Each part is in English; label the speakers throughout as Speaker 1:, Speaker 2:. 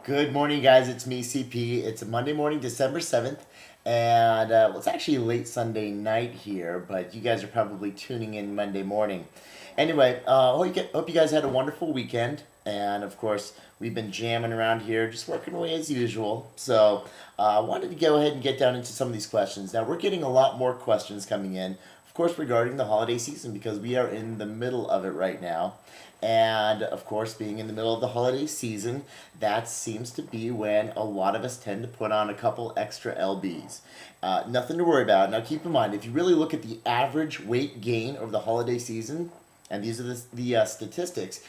Speaker 1: Good morning, guys. It's me, CP. It's Monday morning, December 7th, and it's actually late Sunday night here, but you guys are probably tuning in Monday morning. Anyway, hope you guys had a wonderful weekend, and of course, we've been jamming around here, just working away as usual. So, I wanted to go ahead and get down into some of these questions. Now, we're getting a lot more questions coming in, of course, regarding the holiday season because we are in the middle of it right now. And of course, being in the middle of the holiday season, that seems to be when a lot of us tend to put on a couple extra lbs. Nothing to worry about. Now, keep in mind, if you really look at the average weight gain over the holiday season, and these are the statistics,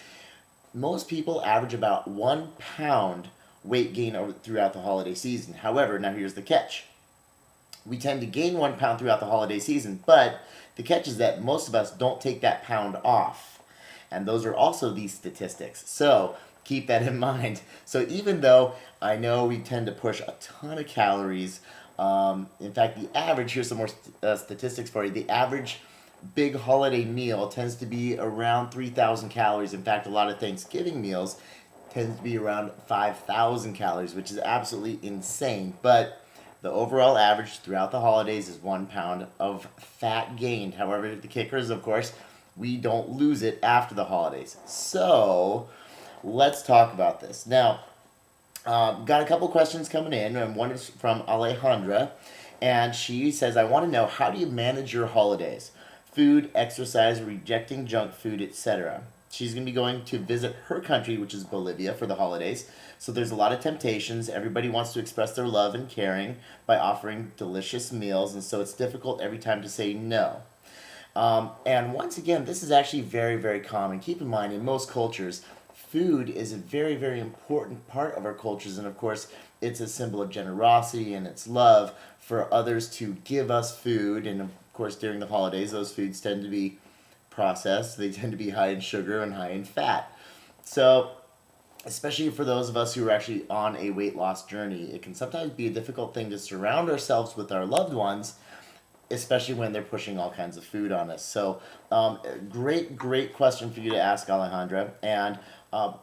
Speaker 1: most people average about 1 pound weight gain throughout the holiday season. However, now here's the catch. We tend to gain 1 pound throughout the holiday season, but the catch is that most of us don't take that pound off. And those are also these statistics. So keep that in mind. So even though I know we tend to push a ton of calories, in fact, the average, here's some more statistics for you. The average big holiday meal tends to be around 3,000 calories. In fact, a lot of Thanksgiving meals tends to be around 5,000 calories, which is absolutely insane. But the overall average throughout the holidays is 1 pound of fat gained. However, the kicker is, of course, we don't lose it after the holidays. So let's talk about this. Now, got a couple questions coming in, and one is from Alejandra, and she says, I want to know, how do you manage your holidays? Food, exercise, rejecting junk food, etc. She's going to be going to visit her country, which is Bolivia, for the holidays. So there's a lot of temptations. Everybody wants to express their love and caring by offering delicious meals, and so it's difficult every time to say no. And once again, this is actually very, very common. Keep in mind, in most cultures, food is a very, very important part of our cultures. And of course, it's a symbol of generosity and it's love for others to give us food. And of course, during the holidays, those foods tend to be processed. They tend to be high in sugar and high in fat. So, especially for those of us who are actually on a weight loss journey, it can sometimes be a difficult thing to surround ourselves with our loved ones, especially when they're pushing all kinds of food on us. So, great question for you to ask, Alejandra. And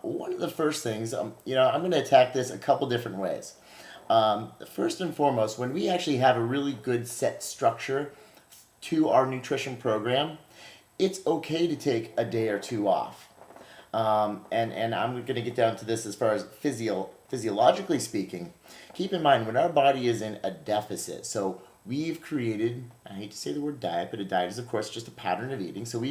Speaker 1: one of the first things, I'm going to attack this a couple different ways. First and foremost, when we actually have a really good set structure to our nutrition program, it's okay to take a day or two off. And I'm going to get down to this as far as physiologically speaking. Keep in mind, when our body is in a deficit, so we've created, I hate to say the word diet, but a diet is, of course, just a pattern of eating. So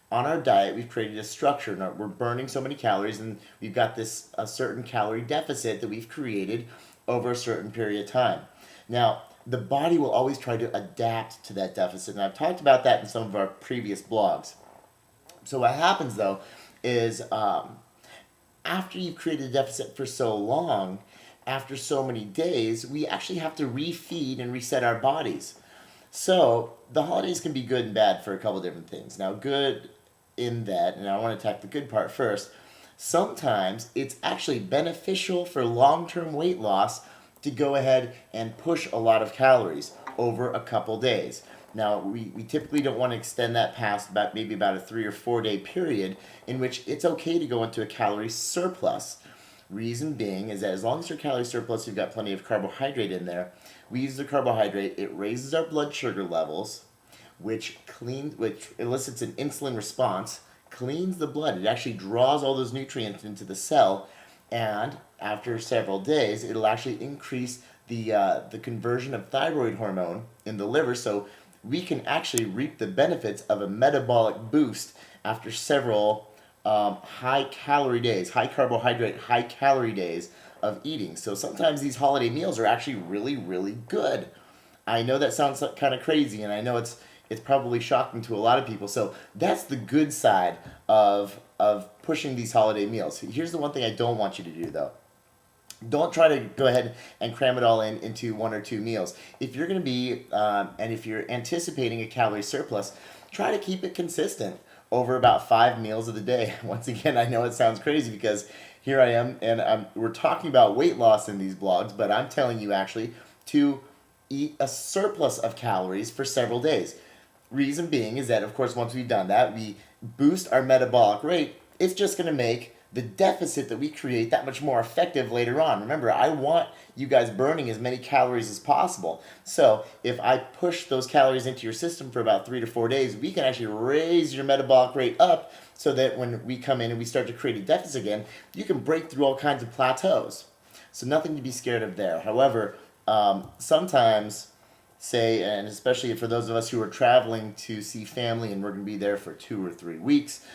Speaker 1: on our diet, we've created a structure. And we're burning so many calories, and we've got a certain calorie deficit that we've created over a certain period of time. Now, the body will always try to adapt to that deficit, and I've talked about that in some of our previous blogs. So what happens, though, is after you've created a deficit for so long, after so many days, we actually have to refeed and reset our bodies. So the holidays can be good and bad for a couple different things. Now, good in that, and I want to attack the good part first, sometimes it's actually beneficial for long-term weight loss to go ahead and push a lot of calories over a couple days. Now, we typically don't want to extend that past maybe about a 3 or 4 day period in which it's okay to go into a calorie surplus. Reason being is that as long as your calorie surplus, you've got plenty of carbohydrate in there. We use the carbohydrate, it raises our blood sugar levels, which elicits an insulin response, cleans the blood. It actually draws all those nutrients into the cell, and after several days, it'll actually increase the conversion of thyroid hormone in the liver, so we can actually reap the benefits of a metabolic boost after several high calorie days, high carbohydrate, high calorie days of eating. So sometimes these holiday meals are actually really, really good. I know that sounds kind of crazy, and I know it's probably shocking to a lot of people. So that's the good side of pushing these holiday meals. Here's the one thing I don't want you to do, though. Don't try to go ahead and cram it all into 1 or 2 meals. If you're going to be, and if you're anticipating a calorie surplus, try to keep it consistent over about 5 meals of the day. Once again, I know it sounds crazy because here I am, and we're talking about weight loss in these blogs, but I'm telling you actually to eat a surplus of calories for several days. Reason being is that, of course, once we've done that, we boost our metabolic rate. It's just going to make the deficit that we create that much more effective later on. Remember, I want you guys burning as many calories as possible. So if I push those calories into your system for about 3 to 4 days, we can actually raise your metabolic rate up so that when we come in and we start to create a deficit again, you can break through all kinds of plateaus. So nothing to be scared of there. However, sometimes, say, and especially for those of us who are traveling to see family and we're going to be there for 2 or 3 weeks,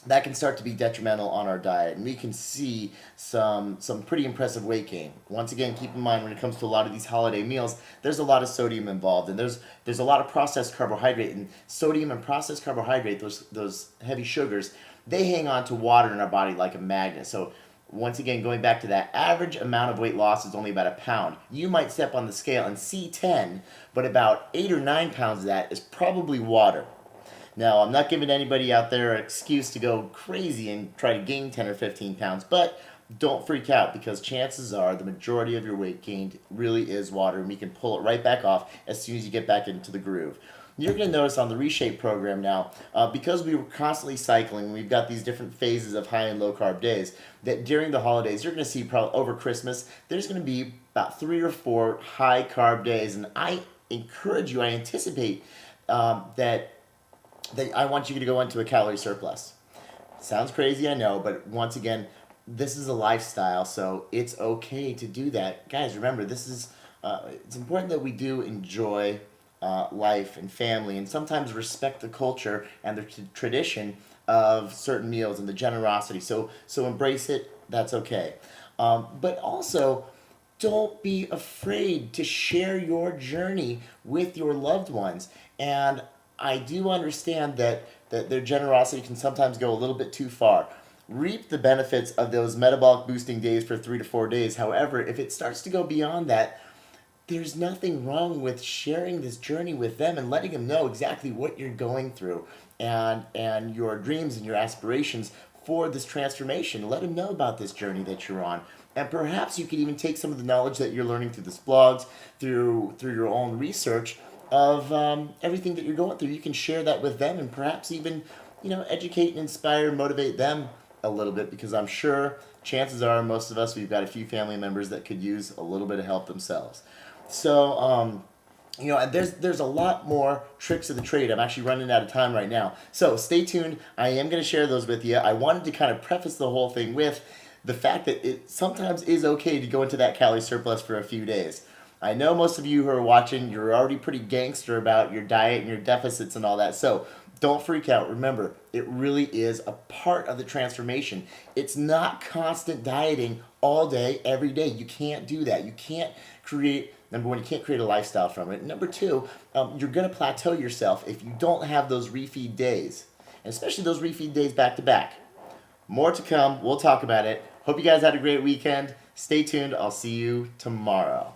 Speaker 1: that can start to be detrimental on our diet, and we can see some pretty impressive weight gain. Once again, keep in mind when it comes to a lot of these holiday meals, there's a lot of sodium involved, and there's a lot of processed carbohydrate, and sodium and processed carbohydrate, those heavy sugars, they hang on to water in our body like a magnet. So once again, going back to that, average amount of weight loss is only about a pound. You might step on the scale and see 10, but about 8 or 9 pounds of that is probably water. Now, I'm not giving anybody out there an excuse to go crazy and try to gain 10 or 15 pounds, but don't freak out, because chances are the majority of your weight gained really is water, and we can pull it right back off as soon as you get back into the groove. You're going to notice on the Reshape program now, because we were constantly cycling, we've got these different phases of high and low carb days, that during the holidays, you're going to see probably over Christmas, there's going to be about 3 or 4 high carb days, and I encourage you, I anticipate that I want you to go into a calorie surplus. Sounds crazy, I know, but once again, this is a lifestyle, so it's okay to do that. Guys, remember, this is it's important that we do enjoy life and family, and sometimes respect the culture and the tradition of certain meals and the generosity. So embrace it. That's okay. But also, don't be afraid to share your journey with your loved ones. And I do understand that their generosity can sometimes go a little bit too far. Reap the benefits of those metabolic boosting days for 3 to 4 days. However, if it starts to go beyond that, there's nothing wrong with sharing this journey with them and letting them know exactly what you're going through and your dreams and your aspirations for this transformation. Let them know about this journey that you're on. And perhaps you could even take some of the knowledge that you're learning through this blogs, through your own research of everything that you're going through. You can share that with them, and perhaps even, educate and inspire and motivate them a little bit, because I'm sure chances are most of us, we've got a few family members that could use a little bit of help themselves. So, and there's a lot more tricks of the trade. I'm actually running out of time right now. So stay tuned. I am going to share those with you. I wanted to kind of preface the whole thing with the fact that it sometimes is okay to go into that calorie surplus for a few days. I know most of you who are watching, you're already pretty gangster about your diet and your deficits and all that. So don't freak out. Remember, it really is a part of the transformation. It's not constant dieting all day, every day. You can't do that. You can't create, number one, you can't create a lifestyle from it. Number two, you're going to plateau yourself if you don't have those refeed days, and especially those refeed days back to back. More to come. We'll talk about it. Hope you guys had a great weekend. Stay tuned. I'll see you tomorrow.